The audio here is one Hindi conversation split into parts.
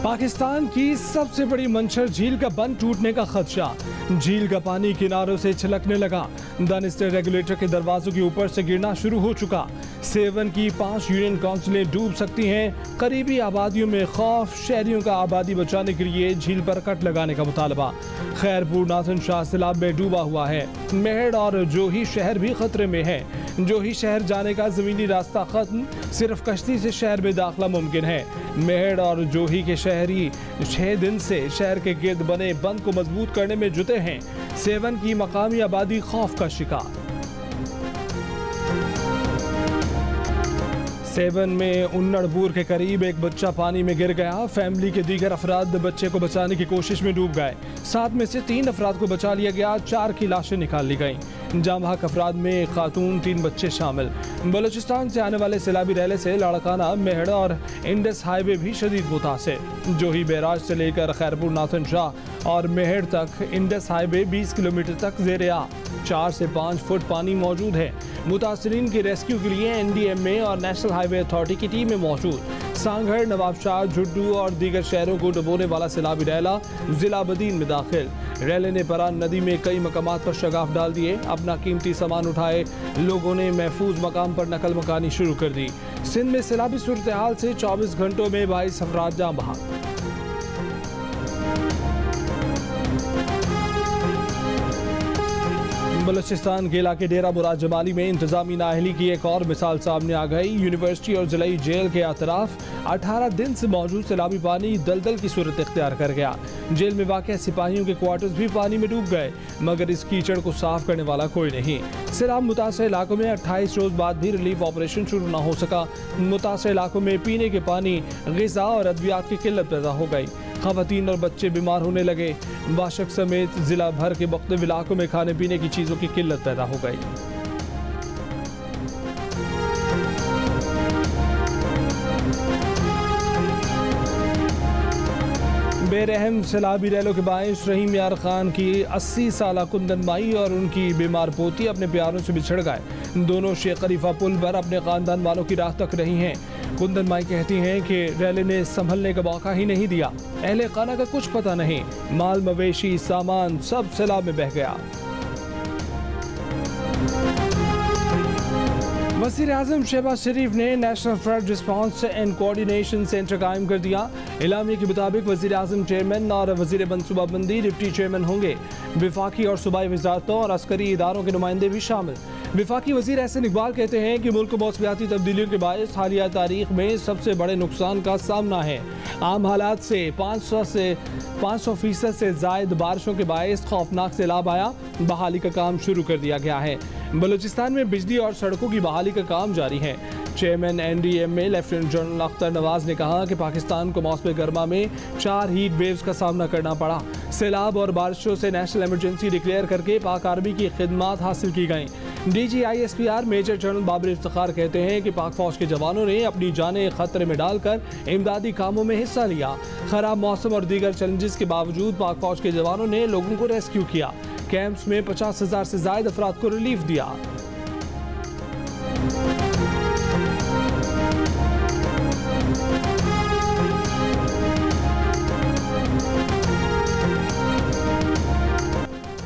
पाकिस्तान की सबसे बड़ी मंशर झील का बंद टूटने का खदशा। झील का पानी किनारों से छलकने लगा। दानिस्टर रेगुलेटर के दरवाजों के ऊपर से गिरना शुरू हो चुका। सेवन की 5 यूनियन काउंसिलें डूब सकती हैं। करीबी आबादियों में खौफ। शहरियों का आबादी बचाने के लिए झील पर कट लगाने का मुतालबा। खैरपुर नाथन शाह सैलाब में डूबा हुआ है। मेहड़ और जोही शहर भी खतरे में है। जोही शहर जाने का जमीनी रास्ता खत्म, सिर्फ कश्ती से शहर में दाखिला मुमकिन है। मेहड़ और जोही के शहरी 6 दिन से शहर के गिर्द बने बंद को मजबूत करने में जुटे हैं। सेवन की मकामी आबादी खौफ का शिकार। सेवन में उन्नड़पुर के करीब एक बच्चा पानी में गिर गया। फैमिली के दीगर अफराद बच्चे को बचाने की कोशिश में डूब गए। 7 में से 3 अफराद को बचा लिया गया। 4 की लाशें निकाल ली गईं। जामहक अफराद में एक खातून, 3 बच्चे शामिल। बलूचिस्तान से आने वाले सैलाबी रैले से लाड़काना, मेहड़ और इंडस हाईवे भी शदीद मुतासिर। जोही बैराज से लेकर खैरपुर नाथन शाह और मेहड़ तक इंडस हाईवे 20 किलोमीटर तक ज़ेर-ए-आ। 4 से 5 फुट पानी मौजूद है। मुतासरीन की रेस्क्यू के लिए NDMA और नेशनल हाईवे अथॉरिटी की टीमें मौजूद। सांगड़, नवाबशाह, झुड्डू और दीगर शहरों को डुबोने वाला सैलाबी रैला जिला बदीन में दाखिल। रैले ने परान नदी में कई मकामात पर शगाफ डाल दिए। अपना कीमती सामान उठाए लोगों ने महफूज मकाम पर नकल मकानी शुरू कर दी। सिंध में सैलाबी सूरत हाल से 24 घंटों में 22 अफराद जाँ बहक। बलूचिस्तान के इलाके डेरा मुराद जमाली में इंतजामी नाअहली की एक और मिसाल सामने आ गई। यूनिवर्सिटी और जिलाई जेल के अतराफ 18 दिन से मौजूद सैलाबी पानी दलदल की सूरत इख्तियार कर गया। जेल में वाक़ सिपाहियों के क्वार्टर्स भी पानी में डूब गए, मगर इस कीचड़ को साफ करने वाला कोई नहीं। सैलाब मुतासर इलाकों में 28 रोज बाद भी रिलीफ ऑपरेशन शुरू न हो सका। मुतासर इलाकों में पीने के पानी, ग़िज़ा और अद्वियात की किल्लत पैदा हो गई। ख़वातीन और बच्चे बीमार होने लगे। वाशक समेत जिला भर के मुख्तलिफ इलाकों में खाने पीने की चीज़ों की किल्लत पैदा हो गई। बेरहम सैलाबी रैलों के बाइस रहीम यार खान की 80 साला कुंदन माई और उनकी बीमार पोती अपने प्यारों से बिछड़ गए। दोनों शेख खलीफा पुल पर अपने खानदान वालों की राह तक रही हैं। कुंदन माई कहती हैं कि रैले ने संभलने का मौका ही नहीं दिया। अहले खाना का कुछ पता नहीं। माल मवेशी सामान सब सैलाब में बह गया। वज़ीर आज़म शहबाज शरीफ ने national flood response and coordination centre कायम कर दिया। इलामी के मुताबिक वज़ीर आज़म चेयरमैन और वज़ीर मनसूबाबंदी डिप्टी चेयरमैन होंगे। विफाकी और सूबाई वज़ारतों और अस्करी इदारों के नुमाइंदे भी शामिल। विफाकी वज़ीर एहसन इकबाल कहते हैं कि मुल्क को मौसमियाती तब्दीलियों के बायस हालिया तारीख में सबसे बड़े नुकसान का सामना है। आम हालात से 500% से ज़ायद बारिशों के बायस खौफनाक सैलाब आया। बहाली का काम शुरू कर दिया गया है। बलूचिस्तान में बिजली और सड़कों की बहाली का काम जारी है। Chairman NDMA lieutenant general Akhtar Nawaz ने कहा कि पाकिस्तान को मौसम गर्मा में 4 हीट वेव्स का सामना करना पड़ा। सैलाब और बारिशों से नेशनल इमरजेंसी डिक्लेयर करके पाक आर्मी की खिदमात हासिल की गईं। DG ISPR major general Babar Iftikhar कहते हैं कि पाक फौज के जवानों ने अपनी जानें खतरे में डालकर इमदादी कामों में हिस्सा लिया। खराब मौसम और दीगर चैलेंजेस के बावजूद पाक फौज के जवानों ने लोगों को रेस्क्यू किया। कैंप्स में 50,000 से ज्यादा अफराद को रिलीफ दिया।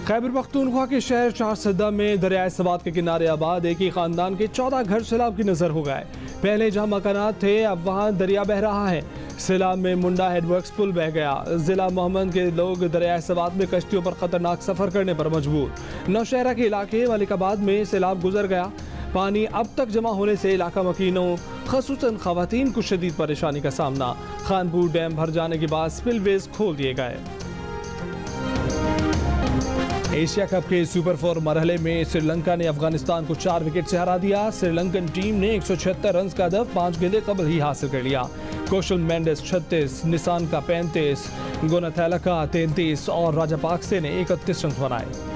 खैबर पख्तूनख्वा के शहर शाहसदा में दरियाए सवात के किनारे आबाद एक ही खानदान के 14 घर सैलाब की नजर हो गए। पहले जहां मकानात थे अब वहां दरिया बह रहा है। सैलाब में मुंडा हेडवर्क्स पुल बह गया। जिला मोहम्मद के लोग दरियाए सवात में कश्तियों पर खतरनाक सफर करने पर मजबूर। नौशहरा के इलाके मलिकाबाद में सैलाब गुजर गया। पानी अब तक जमा होने से इलाका मकीनों खसूसन खवातीन को शदीद परेशानी का सामना। खानपुर डैम भर जाने के बाद स्पिलवेज खोल दिए गए। एशिया कप के सुपर 4 मरहले में श्रीलंका ने अफगानिस्तान को 4 विकेट से हरा दिया। श्रीलंकन टीम ने 176 रन का हदफ 5 गेंदें कबल ही हासिल कर लिया। कौशल मेंडिस 36, निशान का 35, गोनाथैलका 33 और राजापाक्से ने 31 रन बनाए।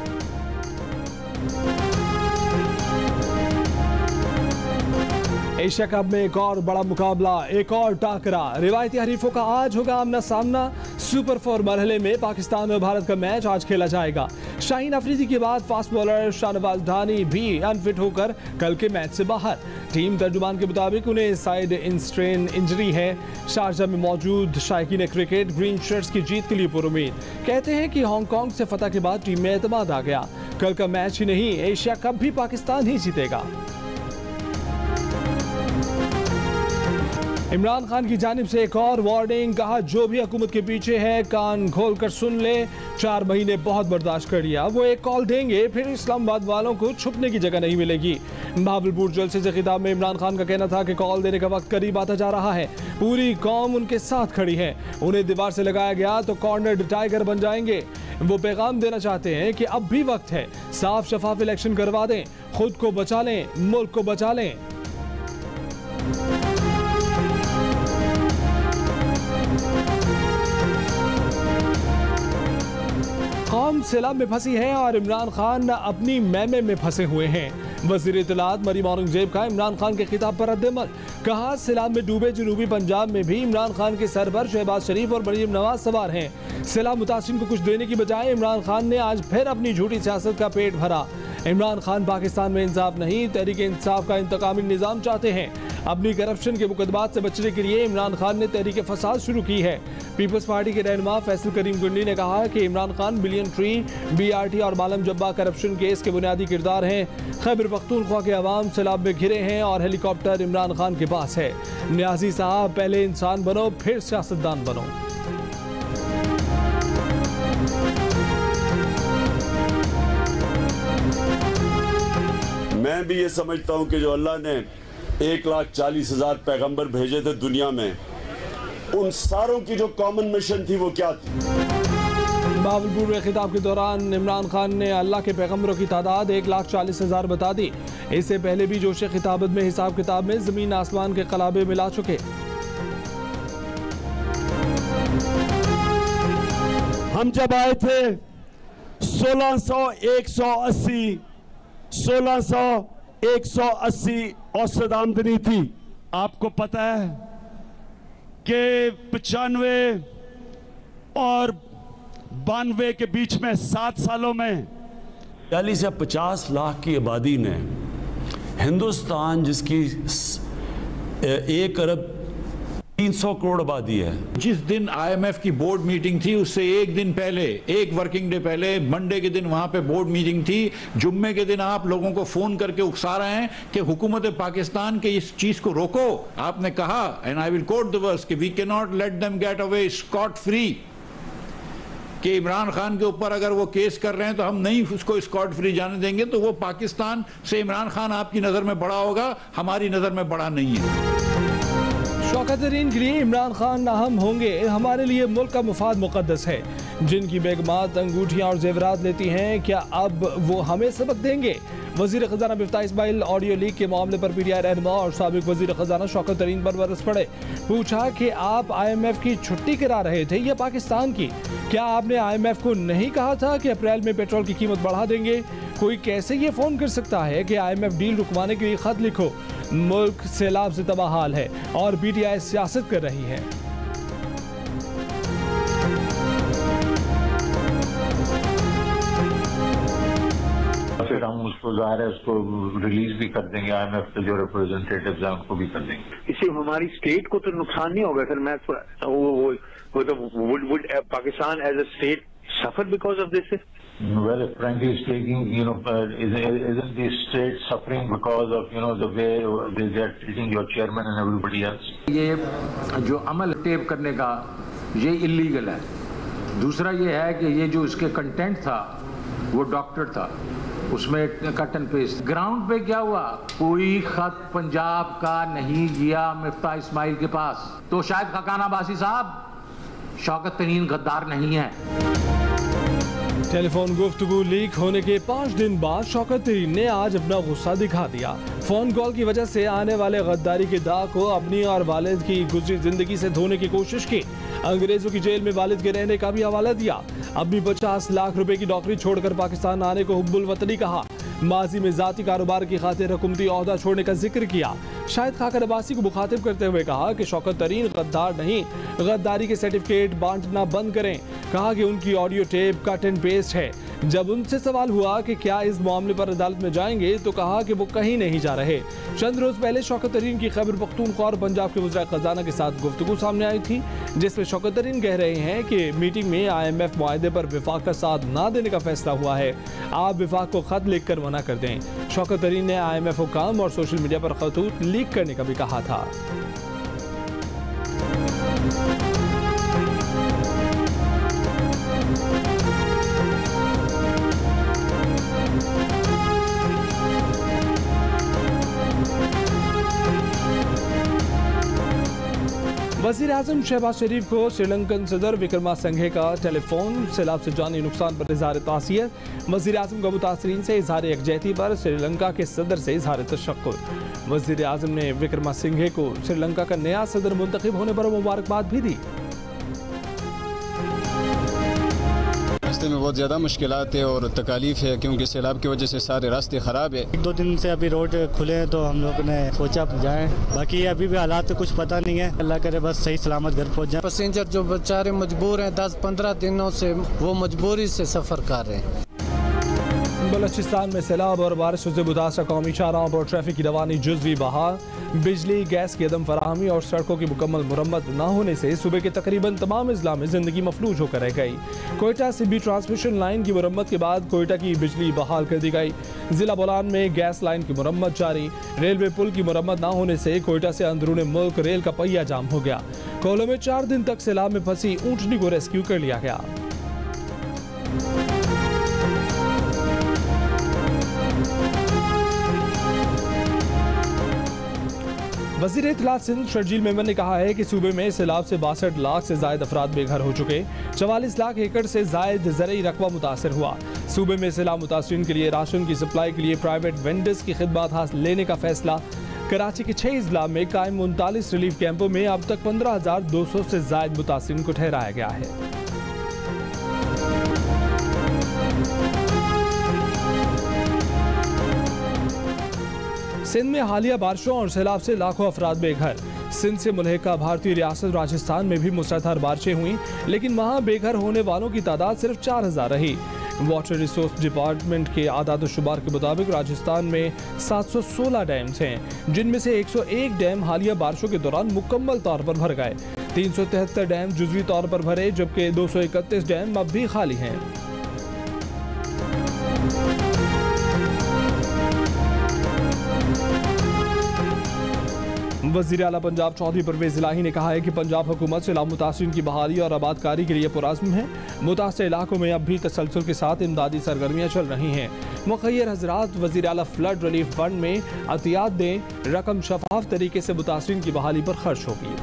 एशिया कप में एक और बड़ा मुकाबला, एक और टाकरा। रिवायती हरीफों का आज होगा आमना सामना। सुपर 4 मरहले में पाकिस्तान और भारत का मैच आज खेला जाएगा। शाहीन अफरीदी के बाद फास्ट बॉलर शाहनवाज ढानी भी अनफिट होकर कल के मैच से बाहर। टीम तर्जुमान के मुताबिक उन्हें साइड स्ट्रेन इंजरी है। शारजाह में मौजूद शायकीन क्रिकेट ग्रीन शर्ट्स की जीत के लिए पुरुमीद। कहते हैं कि हांगकांग से फतह के बाद टीम में एतमाद आ गया। कल का मैच ही नहीं, एशिया कप भी पाकिस्तान ही जीतेगा। इमरान खान की जानिब से एक और वार्निंग, कहा जो भी हुकूमत के पीछे है कान खोल कर सुन ले। 4 महीने बहुत बर्दाश्त कर लिया, वो एक कॉल देंगे फिर इस्लामाबाद वालों को छुपने की जगह नहीं मिलेगी। भावलपुर जलसे से खिताब में इमरान खान का कहना था कि कॉल देने का वक्त करीब आता जा रहा है। पूरी कौम उनके साथ खड़ी है, उन्हें दीवार से लगाया गया तो कॉर्नर्ड टाइगर बन जाएंगे। वो पैगाम देना चाहते हैं कि अब भी वक्त है, साफ शफाफ इलेक्शन करवा दें, खुद को बचा लें, मुल्क को बचा लें। कौम सैलाब में फंसी है और इमरान खान अपनी मैमे में फंसे हुए हैं। वज़ीर इत्तलात मरीम औरंगजेब का इमरान खान के खिताब पर रद्द-ए-अमल। कहा सैलाब में डूबे जनूबी पंजाब में भी इमरान खान के सर पर शहबाज शरीफ और मरीम नवाज सवार हैं। सैलाब मुतासिरीन को कुछ देने की बजाय इमरान खान ने आज फिर अपनी झूठी सियासत का पेट भरा। इमरान खान पाकिस्तान में इंसाफ नहीं, तहरीक इंसाफ का इंतकामी निज़ाम चाहते हैं। अपनी करप्शन के मुकदमात से बचने के लिए इमरान खान ने तहरीक फसाद शुरू की है। पीपल्स पार्टी के रहनुमा फैसल करीम गुंडी ने कहा कि Imran Khan billion tree, BRT और मालम जब्बा करप्शन केस के बुनियादी किरदार हैं। खैबर पख्तूनख्वा के अवाम सैलाब में घिरे हैं और हेलीकॉप्टर इमरान खान के पास है। न्याजी साहब, पहले इंसान बनो फिर सियासतदान बनो। मैं भी ये समझता हूँ कि जो अल्लाह ने 1,40,000 पैगंबर भेजे थे दुनिया में, उन सारों की जो कॉमन मिशन थी वो क्या थी? बावलपुर में खिताब के दौरान इमरान खान ने अल्लाह के पैगंबरों की तादाद 1,40,000 बता दी। इससे पहले भी जोश खिताबत में हिसाब किताब में जमीन आसमान के कलाबे मिला चुके। हम जब आए थे 1,180 औसत आमदनी थी। आपको पता है कि 95 और 92 के बीच में 7 सालों में 40 या 50 लाख की आबादी ने हिंदुस्तान, जिसकी 1 अरब 300 करोड़ आबादी है, जिस दिन IMF की बोर्ड मीटिंग थी उससे एक दिन पहले, एक वर्किंग डे पहले, मंडे के दिन वहां पे बोर्ड मीटिंग थी। जुम्मे के दिन आप लोगों को फोन करके उकसा रहे हैं कि हुकूमत पाकिस्तान के इस चीज को रोको। आपने कहा, and I will quote the verse, कि we can not let them get away scot free, कि इमरान खान के ऊपर अगर वो केस कर रहे हैं तो हम नहीं उसको स्कॉट फ्री जाने देंगे। तो वो पाकिस्तान से इमरान खान आपकी नजर में बड़ा होगा, हमारी नजर में बड़ा नहीं है। शौकत तरीन के लिए इमरान खान अहम होंगे, हमारे लिए मुल्क का मुफाद मुकद्दस है। जिनकी बेगमात अंगूठियां और जेवरात लेती हैं, क्या अब वो हमें सबक देंगे? वजीर खजाना मिफ्ताह इस्माइल ऑडियो लीक के मामले पर PTI रहनुमा और साबिक वजीर खजाना शौकत तरीन पर बरस पड़े। पूछा कि आप IMF की छुट्टी करा रहे थे या पाकिस्तान की? क्या आपने IMF को नहीं कहा था कि अप्रैल में पेट्रोल की कीमत बढ़ा देंगे? कोई कैसे ये फोन कर सकता है कि IMF डील रुकवाने के लिए खत लिखो? मुल्क सैलाब से तबाह हाल है और PTI सियासत कर रही है। फिर हम उसको ज़ाहिर है उसको रिलीज भी कर देंगे, IMF के जो रिप्रेजेंटेटिव्स हैं उनको भी कर देंगे। इससे हमारी स्टेट को तो नुकसान नहीं होगा सर। मैं would Pakistan as a state suffer because of this? Well, frankly speaking, isn't the state suffering because of the way they are treating your chairman and everybody else? ये जो अमल टेप करने का ये इलीगल है। दूसरा ये है कि ये जो इसके कंटेंट था वो डॉक्टर था, उसमें कट एंड पेस्ट। ग्राउंड पे क्या हुआ? कोई खत पंजाब का नहीं गया मिफ्ताह इस्माइल के पास। तो शायद खकाना अब्बासी साहब शौकत तरीन गद्दार नहीं है। टेलीफोन गुफ्तगू लीक होने के 5 दिन बाद शौकत तरीन ने आज अपना गुस्सा दिखा दिया। फोन कॉल की वजह से आने वाले गद्दारी के दाग को अपनी और वालिद की गुजरी जिंदगी से धोने की कोशिश की। अंग्रेजों की जेल में वालिद के रहने का भी हवाला दिया। अपनी 50 लाख रुपए की नौकरी छोड़कर पाकिस्तान आने को हुब्बुल वतनी कहा। माजी में जाती कारोबार की खातिर हुकूमती ओहदा छोड़ने का जिक्र किया। शाहिद खाकर अब्बासी को मुखातिब करते हुए कहा कि शौकत तरीन गद्दार नहीं, गद्दारी के सर्टिफिकेट बांटना बंद करें। कहा कि उनकी audio tape cut and paste है। जब उनसे सवाल हुआ कि क्या इस मामले पर अदालत में जाएंगे तो कहा कि वो कहीं नहीं जा रहे। चंद रोज पहले शौकत तरीन की खैबर पख्तूनख्वा और पंजाब के वज़ीर खजाना के साथ गुफ्तगू सामने आई थी, जिसमें शौकत तरीन कह रहे हैं कि मीटिंग में IMF मुआहदे पर विफाक का साथ ना देने का फैसला हुआ है, आप विफाक को खत लिख कर मना कर दें। शौकत तरीन ने IMF हुकाम और सोशल मीडिया पर खतूत लीक करने का भी कहा था। वज़ीर आज़म शहबाज शरीफ को श्रीलंकन सदर विक्रमासिंघे का टेलीफोन, सैलाब से जानी नुकसान पर इज़हार तासियत। वज़ीर आज़म का मुतासरीन से इज़हार यकजहती पर श्रीलंका के सदर से इज़हार तशक्कुर। वज़ीर आज़म ने विक्रमासिंघे को श्रीलंका का नया सदर मुंतखब होने पर मुबारकबाद भी दी। रास्ते में बहुत ज़्यादा मुश्किलात है और तकालीफ है, क्योंकि सैलाब की वजह से सारे रास्ते ख़राब है। 1-2 दिन से अभी रोड खुले हैं तो हम लोग ने सोचा जाएं, बाकी अभी भी हालात कुछ पता नहीं है। अल्लाह करे बस सही सलामत घर पहुंच जाए। पैसेंजर जो बेचारे मजबूर हैं 10-15 दिनों से, वो मजबूरी से सफ़र कर रहे हैं। बलूचिस्तान में सैलाब और बारिशों से मुतासर कौमी शाहराहों पर ट्रैफिक की रवानी जुज़वी बहाल। बिजली, गैस की अदम फराहमी और सड़कों की मुकम्मल मुरम्मत न होने से सूबे के तकरीबन तमाम अजला में जिंदगी मफलूज होकर रह गई। कोयटा सिबी ट्रांसमिशन लाइन की मुरम्मत के बाद कोयटा की बिजली बहाल कर दी गई। जिला बोलान में गैस लाइन की मुरम्मत जारी। रेलवे पुल की मुरम्मत न होने से कोयटा से अंदरूनी मुल्क रेल का पहिया जाम हो गया। कोलो में 4 दिन तक सैलाब में फंसी ऊँटनी को रेस्क्यू कर लिया गया। वज़ीर इत्तलात सिंध शर्जील मेमन ने कहा है कि सूबे में सैलाब से 62 लाख से ज़ायद अफराद बेघर हो चुके। 44 लाख एकड़ से ज़ायद ज़रई रकबा मुतासर हुआ। सूबे में सैलाब मुतासरीन के लिए राशन की सप्लाई के लिए प्राइवेट वेंडर्स की खिदमत हासिल लेने का फैसला। कराची के 6 अजला में कायम 39 रिलीफ कैंपों में अब तक 15,200 से ज़ायद मुतासरीन को ठहराया गया है। सिंध में हालिया बारिशों और सैलाब से लाखों अफराद बेघर। सिंध से मुल्हिका भारतीय रियासत राजस्थान में भी मुसलधार बारिशें हुई, लेकिन वहां बेघर होने वालों की तादाद सिर्फ 4,000 रही। वाटर रिसोर्स डिपार्टमेंट के आदाद-ओ-शुमार के मुताबिक राजस्थान में 716 डैम्स हैं, जिनमें से 101 डैम हालिया बारिशों के दौरान मुकम्मल तौर पर भर गए। 373 डैम जुज़वी तौर पर भरे, जबकि 231 डैम अब भी खाली हैं। वज़ीर आला पंजाब चौधरी परवेज़ इलाही ने कहा है कि पंजाब हुकूमत सैलाब मुतासरीन की बहाली और आबादकारी के लिए पुरअज़्म है। मुतासर इलाकों में अब भी तसलसल के साथ इमदादी सरगर्मियाँ चल रही हैं। मुखय्यर हज़रात वज़ीर आला फ्लड रिलीफ फंड में अतियात दें, रकम शफाफ तरीके से मुतासरीन की बहाली पर खर्च होगी।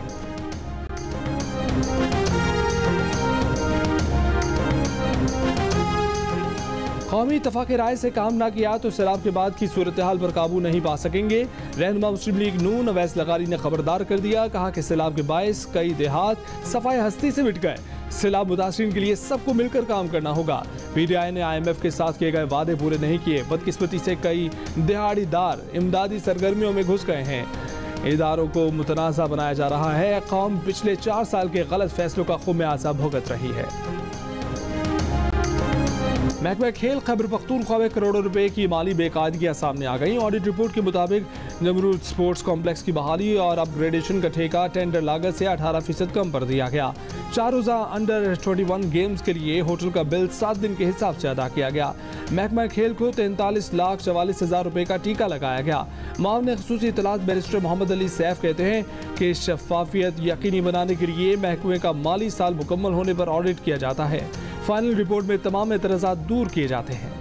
कौमी इत्तफ़ाक़ राय से काम ना किया तो सैलाब के बाद की सूरत हाल पर काबू नहीं पा सकेंगे। रहनुमा मुस्लिम लीग नून अवैस लगारी ने खबरदार कर दिया, कहा कि सैलाब के बायस कई देहात सफाई हस्ती से मिट गए। सैलाब मुतासरीन के लिए सबको मिलकर काम करना होगा। PTI ने IMF के साथ किए गए वादे पूरे नहीं किए। बदकिस्मती से कई दिहाड़ीदार इमदादी सरगर्मियों में घुस गए हैं। इदारों को मुतनाज़ा बनाया जा रहा है। कौम पिछले 4 साल के गलत फैसलों का ख़ुमियाज़ा भुगत रही है। महकमा खेल खैबर पख्तूनख्वा में करोड़ों रुपए की माली बेकायदगियां सामने आ गई। ऑडिट रिपोर्ट के मुताबिक नमरूद स्पोर्ट्स कॉम्प्लेक्स की बहाली और अपग्रेडेशन का ठेका टेंडर लागत से 18% कम कर दिया गया। 4 रोज़ा अंडर 21 गेम्स के लिए होटल का बिल 7 दिन के हिसाब से अदा किया गया। महकमा खेल को 43,44,000 रुपए का टीका लगाया गया। मामले ख़ुसूसी इत्तलात बैरिस्टर मोहम्मद अली सैफ कहते हैं कि शफाफियत यकीनी बनाने के लिए महकमे का माली साल मुकम्मल होने पर ऑडिट किया जाता है। फाइनल रिपोर्ट में तमाम एतराज़ात दूर किए जाते हैं।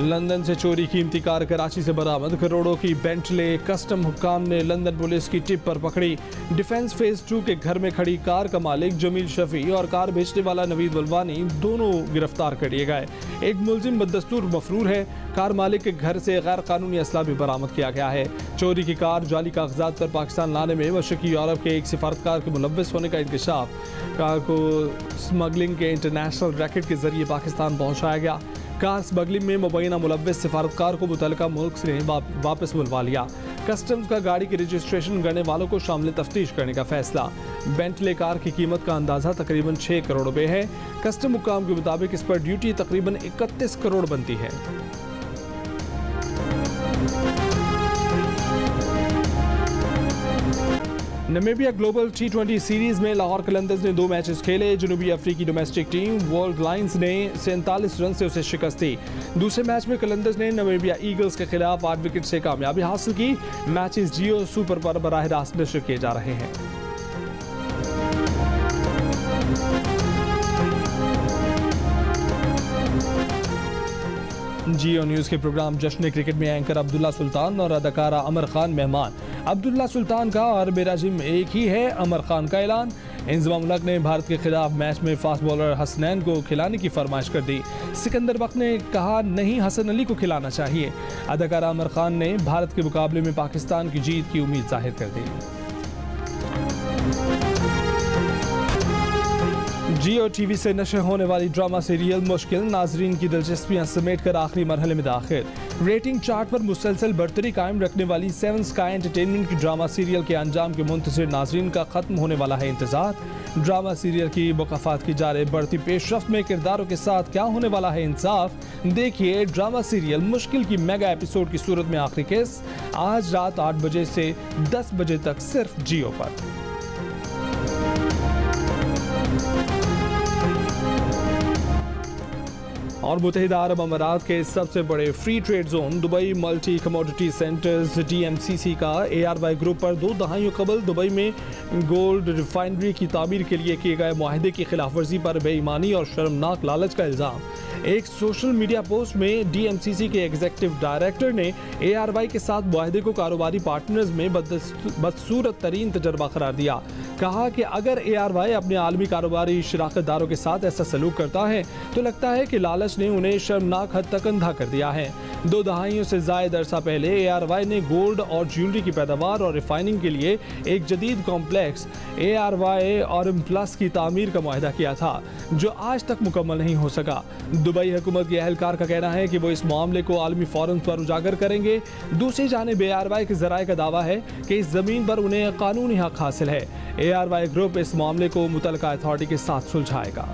लंदन से चोरी कीमती कार कराची से बरामद। करोड़ों की बेंटले कस्टम हुक्काम ने लंदन पुलिस की टिप पर पकड़ी। डिफेंस फेज 2 के घर में खड़ी कार का मालिक जमील शफी और कार बेचने वाला नवीद वलवानी दोनों गिरफ्तार कर लिए गए। एक मुलजिम बददस्तूर मफरूर है। कार मालिक के घर से गैर कानूनी असला भी बरामद किया गया है। चोरी की कार जाली कागजात पर पाकिस्तान लाने में मशरकी यूरोप के एक सिफारतकार के मुलव्वस होने का इंकशाफ। कार को स्मगलिंग के इंटरनेशनल रैकेट के जरिए पाकिस्तान पहुँचाया गया। कार स्मगलिंग में मुबैना मुलव्वस सिफारतकार को मुतल्लिका मुल्क से वापस बुलवा लिया। कस्टम्स का गाड़ी की रजिस्ट्रेशन करने वालों को शामिल तफ्तीश करने का फैसला। बेंटले कार की कीमत का अंदाजा तकरीबन 6 करोड़ रुपए है। कस्टम हुकाम के मुताबिक इस पर ड्यूटी तकरीबन 31 करोड़ बनती है। नमीबिया ग्लोबल T20 सीरीज में लाहौर कलंदर्स ने 2 मैचेस खेले। जनूबी अफ्रीकी डोमेस्टिक टीम वर्ल्ड लायंस ने 47 रन से उसे शिकस्त दी। दूसरे मैच में कलंदर्स ने नमीबिया ईगल्स के खिलाफ 8 विकेट से कामयाबी हासिल की। मैचेस जियो सुपर पर बराह रास्त नशर किए जा रहे हैं। जियो न्यूज़ के प्रोग्राम जश्न क्रिकेट में एंकर अब्दुल्ला सुल्तान और अदाकारा अमर खान मेहमान। अब्दुल्ला सुल्तान का और मेरा जिम एक ही है, अमर खान का ऐलान। इंजमाम उल हक ने भारत के खिलाफ मैच में फास्ट बॉलर हसनैन को खिलाने की फरमाइश कर दी। सिकंदर बख्श ने कहा नहीं, हसन अली को खिलाना चाहिए। अदाकारा अमर खान ने भारत के मुकाबले में पाकिस्तान की जीत की उम्मीद जाहिर कर दी। जियो टीवी से नशर होने वाली ड्रामा सीरियल मुश्किल नाजरीन की दिलचस्पियां समेट कर आखिरी मरहले में दाखिल। रेटिंग चार्ट पर मुसलसल बढ़तरी कायम रखने वाली 7 स्काई एंटरटेनमेंट की ड्रामा सीरियल के अंजाम के मुंतज़िर नाजरीन का खत्म होने वाला है इंतजार। ड्रामा सीरियल की मुकाफात की जा रही बढ़ती पेशरफ्त में किरदारों के साथ क्या होने वाला है इंसाफ। देखिए ड्रामा सीरियल मुश्किल की मेगा एपिसोड की सूरत में आखिरी किस, आज रात 8 बजे से 10 बजे तक सिर्फ जियो पर। और मुत्तहिदा अरब अमारात के सबसे बड़े free trade zone Dubai multi commodity centres DMCC का ARY ग्रुप पर 2 दहाइयों कबल दुबई में गोल्ड रिफाइनरी की तामीर के लिए किए गए मुआहदे की खिलाफ वर्जी पर बेईमानी और शर्मनाक लालच का इल्ज़ाम। एक सोशल मीडिया पोस्ट में DMCC के एग्जीक्यूटिव डायरेक्टर ने ARY के साथ मुआहदे को कारोबारी पार्टनर्स में बदसूरत तरीन तजर्बा करार दिया। कहा कि अगर ARY अपने आलमी कारोबारी शराकतदारों के साथ ऐसा सलूक करता है तो लगता है कि लालच ने उन्हें शर्मनाक हद तक अंधा कर दिया है। 2 दहाइयों से जायद अरसा पहले ARY ने गोल्ड और ज्वेलरी की पैदावार और रिफाइनिंग के लिए एक जदीद कॉम्प्लेक्स ARY ऑरम प्लस की तामीर का मुआहदा किया था, जो आज तक मुकम्मल नहीं हो सका। दुबई हुकूमत के अहलकार का कहना है कि वो इस मामले को आलमी फोरम पर उजागर करेंगे। दूसरी जानिब ARY के ज़राए का दावा है कि इस ज़मीन पर उन्हें कानूनी हक हासिल है। ARY ग्रुप इस मामले को मुतलका अथॉरिटी के साथ सुलझाएगा।